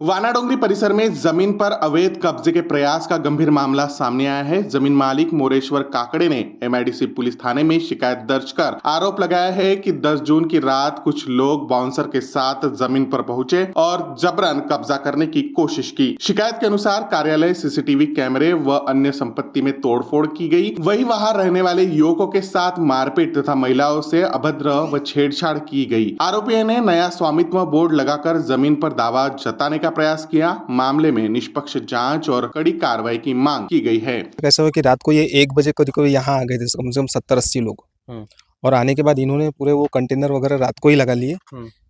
वानाडोंगरी परिसर में जमीन पर अवैध कब्जे के प्रयास का गंभीर मामला सामने आया है। जमीन मालिक मोरेश्वर काकड़े ने एमआईडीसी पुलिस थाने में शिकायत दर्ज कर आरोप लगाया है कि 10 जून की रात कुछ लोग बाउंसर के साथ जमीन पर पहुंचे और जबरन कब्जा करने की कोशिश की। शिकायत के अनुसार कार्यालय, सीसीटीवी कैमरे व अन्य संपत्ति में तोड़फोड़ की गई। वहीं वहां रहने वाले युवकों के साथ मारपीट तथा महिलाओं से अभद्र व छेड़छाड़ की गई। आरोपियों ने नया स्वामित्व बोर्ड लगाकर जमीन पर दावा जताने का प्रयास किया। मामले में निष्पक्ष जांच और कड़ी कार्रवाई की मांग की गई है। कैसा हुआ कि रात को ये 1 बजे करीब यहाँ आ गए थे, कम से कम 70-80 लोग। और आने के बाद इन्होंने पूरे वो कंटेनर वगैरह रात को ही लगा लिए।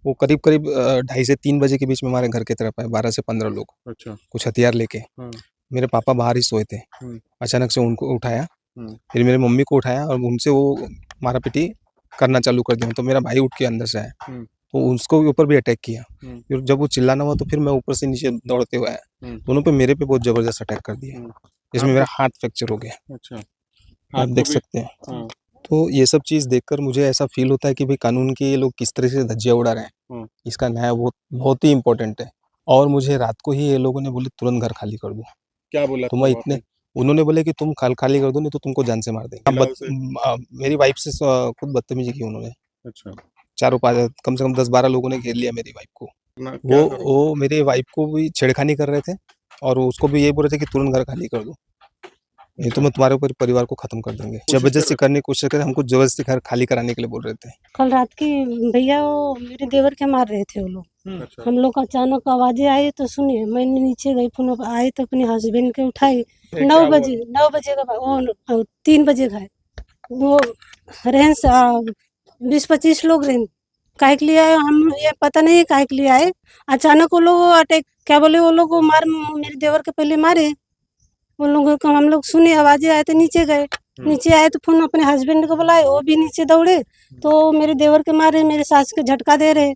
वो करीब 2:30 से 3 बजे के बीच में हमारे घर की तरफ आए 12 से 15 लोग। अच्छा। कुछ हथियार लेके। मेरे पापा बाहर ही सोए थे। अचानक से उनको उठाया, फिर मेरे मम्मी को उठाया और उनसे वो मारा पीटी करना चालू कर दिया। तो मेरा भाई उठ के अंदर से आया, तो उसको ऊपर भी अटैक किया। फिर जब वो चिल्लाना हुआ तो फिर मैं ऊपर से नीचे दौड़ते हुए आया। दोनों पे मेरे पे बहुत जबरदस्त अटैक कर दिया, जिसमें मेरा हाथ फ्रैक्चर हो गया। अच्छा, आप देख सकते हैं। तो ये सब चीज़ देखकर मुझे ऐसा फील होता है कि भाई कानून के ये लोग किस तरह से धज्जियां उड़ा रहे हैं। इसका न्याय बहुत बहुत ही इम्पोर्टेंट है। और मुझे रात को ही ये लोगों ने बोले तुरंत घर खाली कर दो। क्या बोला? तो मैं इतने उन्होंने बोले कि तुम खाली कर दो, नहीं तो तुमको जान से मार देंगे। मेरी वाइफ से खुद बदतमीजी की उन्होंने। अच्छा। चारों पांच कम से कम 10-12 लोगों ने घेर लिया मेरी वाइफ को। वो मेरी वाइफ को भी छेड़खानी कर रहे थे और उसको भी यही बोल रहे थे कि तुरंत घर खाली कर दो, नहीं तो मैं तुम्हारे ऊपर परिवार को खत्म कर देंगे। जबरदस्ती करने की कोशिश करे, हमको जबरदस्ती घर खाली कराने के लिए बोल रहे थे। कल रात की भैया वो मेरे देवर के मार रहे थे वो लोग। अच्छा। हम लोग अचानक आवाजें आई तो सुनिए, मैंने नीचे गई, पुनः आए तो अपने हस्बैंड के उठाई। 9 बजे का वो 3 बजे का वो रेंस 20-25 लोग रेंस काहे के लिए आए हम ये पता नहीं काहे के लिए आए। अचानक वो लोग अटैक क्या बोले, वो लोग मार मेरे देवर के पहले मारे। उन लोगों को हम लोग सुने, आवाजें आए तो नीचे गए। नीचे आए तो फिर अपने हस्बैंड को बुलाए, वो भी नीचे दौड़े तो मेरे देवर के मारे, मेरे सास के झटका दे रहे।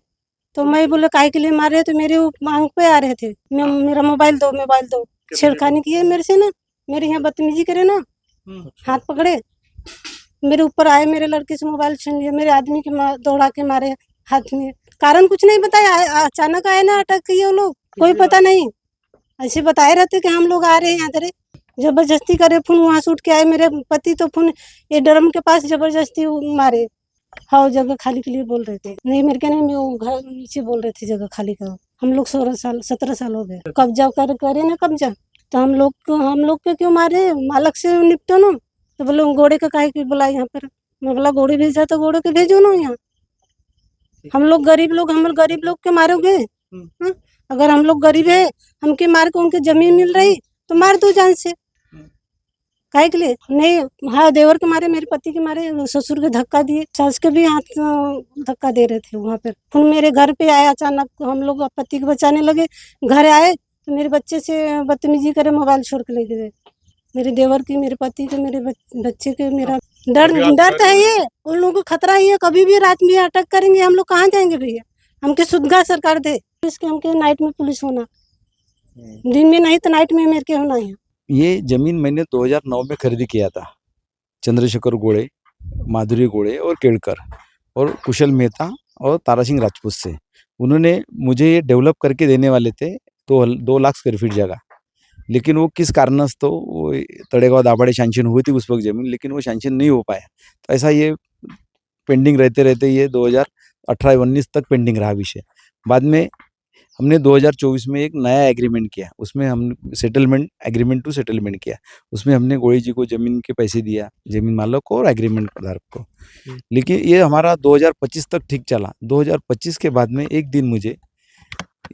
तो मैं बोले काहे के लिए मार रहे, तो मेरे मांग पे आ रहे थे, मेरा मोबाइल दो। छेड़खानी किए मेरे से ना, मेरे यहाँ बदतमीजी करे ना, हाथ पकड़े, मेरे ऊपर आए, मेरे लड़के से मोबाइल छीन लिया, मेरे आदमी के दौड़ा के मारे हाथ में। कारण कुछ नहीं बताया, अचानक आए ना अटैक किए वो लोग, कोई पता नहीं। ऐसे बताए रहते कि हम लोग आ रहे हैं यहाँ तेरे, जबरदस्ती करे। फिर वहाँ से उठ के आए मेरे पति, तो फिर ये ड्रम के पास जबरदस्ती मारे। हाँ, जगह खाली के लिए बोल रहे थे, नहीं मेरे के नहीं, मैं वो घर नीचे बोल रहे थे जगह खाली करो। हम लोग 17 साल हो गए कब्जा करे ना कब्जा, तो हम लोग के क्यों मारे, मालक से निपटो ना। तो बोले घोड़े का काहे के बुलाए यहाँ पर। मैं बोला घोड़े भेजा तो घोड़े के भेजो ना यहाँ। हम लोग गरीब लोग के मारोगे? अगर हम लोग गरीब है, हमके मार के उनके जमीन मिल रही तो मार दो जान से, काहे के लिए नहीं। हाँ, देवर के मारे, मेरे पति के मारे, ससुर के धक्का दिए, सास के भी हाथ धक्का दे रहे थे वहाँ पर। फिर मेरे घर पे आए अचानक, हम लोग पति को बचाने लगे, घर आए तो मेरे बच्चे से बदतमीजी करे, मोबाइल छोड़ के ले गए। मेरे देवर की, मेरे पति के, मेरे बच्चे के। मेरा डर तो है ये, उन लोगों को खतरा ही है, कभी भी रात में अटैक करेंगे। हम लोग कहाँ जाएंगे भैया, हमके सुधगा सरकार दे। इसके हमके नाइट में पुलिस होना, दिन में नहीं तो नाइट में मेरे के होना है। ये जमीन मैंने 2009 में खरीदी किया था। चंद्रशेखर गोड़े, माधुरी गोड़े और केड़कर और कुशल मेहता और तारा सिंह राजपूत से। उन्होंने मुझे ये डेवलप करके देने वाले थे, तो 2 लाख स्क्वायर फीट जगह। लेकिन वो किस कारणस्तव वो तड़ेगांव दाभाडे सैंक्शन हुई थी उस वक्त जमीन, लेकिन वो सैंक्शन नहीं हो पाया। तो ऐसा ये पेंडिंग रहते ये 2018-19 तक पेंडिंग रहा विषय। बाद में हमने 2024 में एक नया एग्रीमेंट किया, उसमें हम एग्रीमेंट टू सेटलमेंट किया। उसमें हमने गोड़े जी को जमीन के पैसे दिया, जमीन मालक को और एग्रीमेंट धारक को। लेकिन ये हमारा 2025 तक ठीक चला। 2025 के बाद में एक दिन मुझे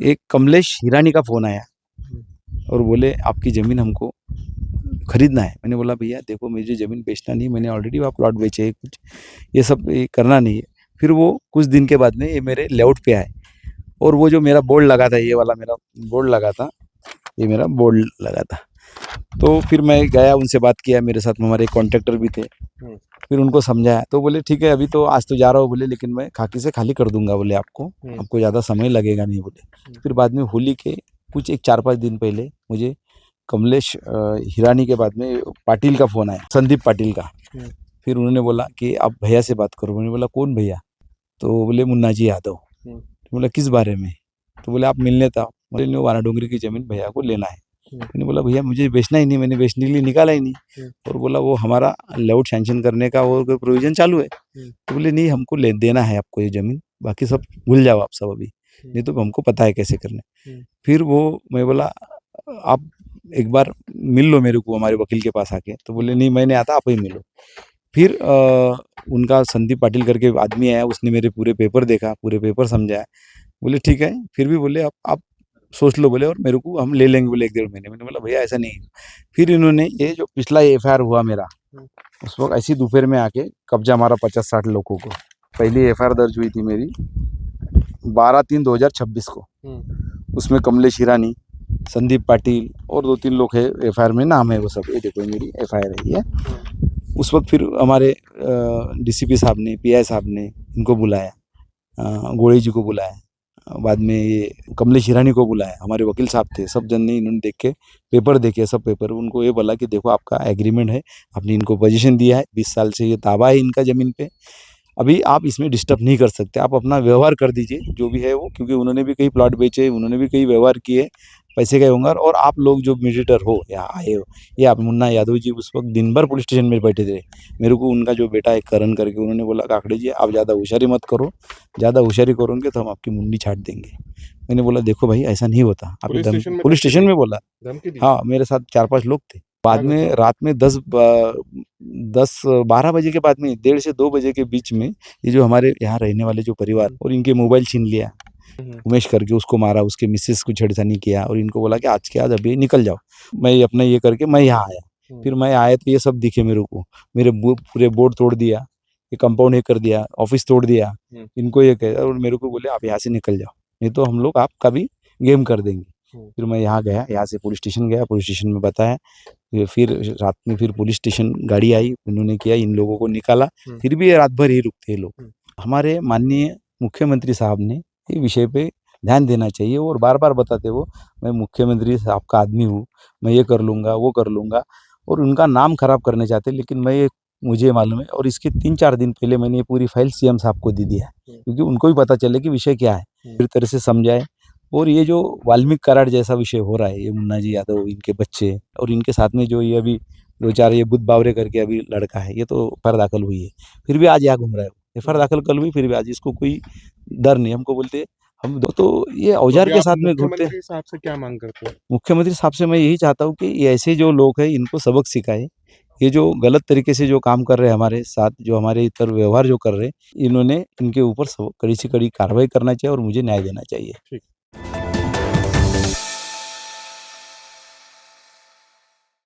एक कमलेश हिरानी का फ़ोन आया और बोले आपकी ज़मीन हमको खरीदना है। मैंने बोला भैया देखो, मुझे ज़मीन बेचना नहीं, मैंने ऑलरेडी वहाँ प्लॉट बेचे है, कुछ ये सब ये करना नहीं है। फिर वो कुछ दिन के बाद में ये मेरे लेआउट पे आए और वो जो मेरा बोर्ड लगा था, ये वाला मेरा बोर्ड लगा था, ये मेरा बोर्ड लगा था। तो फिर मैं गया, उनसे बात किया, मेरे साथ हमारे कॉन्ट्रैक्टर भी थे। फिर उनको समझाया तो बोले ठीक है, अभी तो आज तो जा रहा हूँ बोले, लेकिन मैं खाकी से खाली कर दूंगा बोले, आपको ज़्यादा समय लगेगा नहीं बोले। फिर बाद में होली के कुछ 1-4-5 दिन पहले मुझे कमलेश हिरानी के बाद में पाटिल का फ़ोन आया, संदीप पाटिल का। फिर उन्होंने बोला कि आप भैया से बात करो। मैंने बोला कौन भैया? तो बोले मुन्ना जी यादव। तो बोला किस बारे में? तो बोले आप मिलने था। मैंने वाना डोंगरी की ज़मीन भैया को लेना है। मैंने बोला भैया मुझे बेचना ही नहीं, मैंने बेचने के लिए निकाला ही नहीं। और बोला वो हमारा लेआउट सैंक्शन करने का वो कोई प्रोविज़न चालू है। तो बोले नहीं हमको ले देना है आपको ये ज़मीन, बाकी सब भूल जाओ आप सब अभी, नहीं तो हमको पता है कैसे करना है। फिर वो मैं बोला आप एक बार मिल लो मेरे को हमारे वकील के पास आके, तो बोले नहीं मैं नहीं आता, आप ही मिलो। फिर उनका संदीप पाटिल करके आदमी आया, उसने मेरे पूरे पेपर देखा, पूरे पेपर समझाया। बोले ठीक है, फिर भी बोले आप सोच लो बोले, और मेरे को हम ले लेंगे बोले 1-1.5 महीने। मैंने बोला भैया ऐसा नहीं है। फिर इन्होंने ये जो पिछला एफआईआर हुआ मेरा, उस वक्त ऐसी दोपहर में आके कब्जा मारा 50-60 लोगों को। पहली एफआईआर दर्ज हुई थी मेरी 12/3/2026 को। उसमें कमलेश हिरानी, संदीप पाटिल और 2-3 लोग है एफआईआर में, नाम है वो सब, ये देखो मेरी एफआईआर है ये। उस वक्त फिर हमारे डीसीपी साहब ने, पीआई साहब ने इनको बुलाया, गोड़ी जी को बुलाया, बाद में ये कमलेश हिरानी को बुलाया, हमारे वकील साहब थे, सब जन ने इन्होंने देख के पेपर देखे, सब पेपर उनको ये बोला कि देखो आपका एग्रीमेंट है, आपने इनको पोजीशन दिया है, 20 साल से ये ताबा है इनका ज़मीन पे, अभी आप इसमें डिस्टर्ब नहीं कर सकते, आप अपना व्यवहार कर दीजिए जो भी है वो, क्योंकि उन्होंने भी कई प्लॉट बेचे, उन्होंने भी कई व्यवहार किए, पैसे गए होंगे। और आप लोग जो मीडिएटर हो या आए हो, ये आप मुन्ना यादव जी उस वक्त दिन भर पुलिस स्टेशन में बैठे थे। मेरे को उनका जो बेटा है करण करके, उन्होंने बोला काकड़े जी आप ज़्यादा होशियारी मत करो, ज़्यादा होशियारी करोगे तो हम आपकी मुंडी छाट देंगे। मैंने बोला देखो भाई ऐसा नहीं होता, आप पुलिस स्टेशन में बोला, हाँ मेरे साथ 4-5 लोग थे। बाद में रात में 10-12 बजे के बाद में 1:30 से 2 बजे के बीच में ये जो हमारे यहाँ रहने वाले जो परिवार, और इनके मोबाइल छीन लिया, उमेश करके उसको मारा, उसके मिसेस को छेड़छानी किया, और इनको बोला कि आज के आज अभी निकल जाओ। मैं अपना ये करके मैं यहाँ आया। फिर मैं आया तो ये सब दिखे मेरे को, मेरे पूरे बोर्ड तोड़ दिया, ये कंपाउंड ये कर दिया, ऑफिस तोड़ दिया, इनको ये कह, और मेरे को बोले आप यहाँ से निकल जाओ, नहीं तो हम लोग आपका भी गेम कर देंगे। फिर मैं यहाँ गया, यहाँ से पुलिस स्टेशन गया, पुलिस स्टेशन में बताया, फिर रात में फिर पुलिस स्टेशन गाड़ी आई, उन्होंने किया, इन लोगों को निकाला, फिर भी रात भर ही रुकते हैं लोग। हमारे माननीय मुख्यमंत्री साहब ने ये विषय पे ध्यान देना चाहिए, और बार बार बताते वो मैं मुख्यमंत्री साहब का आदमी हूँ, मैं ये कर लूँगा वो कर लूँगा, और उनका नाम खराब करने चाहते। लेकिन मुझे मालूम है, और इसके 3-4 दिन पहले मैंने ये पूरी फाइल सीएम साहब को दे दिया है, क्योंकि उनको भी पता चले कि विषय क्या है, पूरी तरह से समझाए। और ये जो वाल्मीकि करार जैसा विषय हो रहा है, ये मुन्ना जी यादव, इनके बच्चे, और इनके साथ में जो ये अभी 2-4 ये बुद्ध बावरे करके अभी लड़का है, ये तो एफआईआर दाखिल हुई है, फिर भी आज यहाँ घूम रहा है। एफआईआर दाखिल कल हुई, फिर भी आज इसको कोई डर नहीं। हमको बोलते हम तो ये औजार के साथ में घूमते। मुख्यमंत्री साहब से क्या मांग करते हैं? मुख्यमंत्री साहब से मैं यही चाहता हूँ कि ये ऐसे जो लोग हैं इनको सबक सिखाए, ये जो गलत तरीके से जो काम कर रहे हैं हमारे साथ, जो हमारे इतर व्यवहार जो कर रहे हैं, इन्होंने इनके ऊपर कड़ी से कड़ी कार्रवाई करना चाहिए और मुझे न्याय देना चाहिए।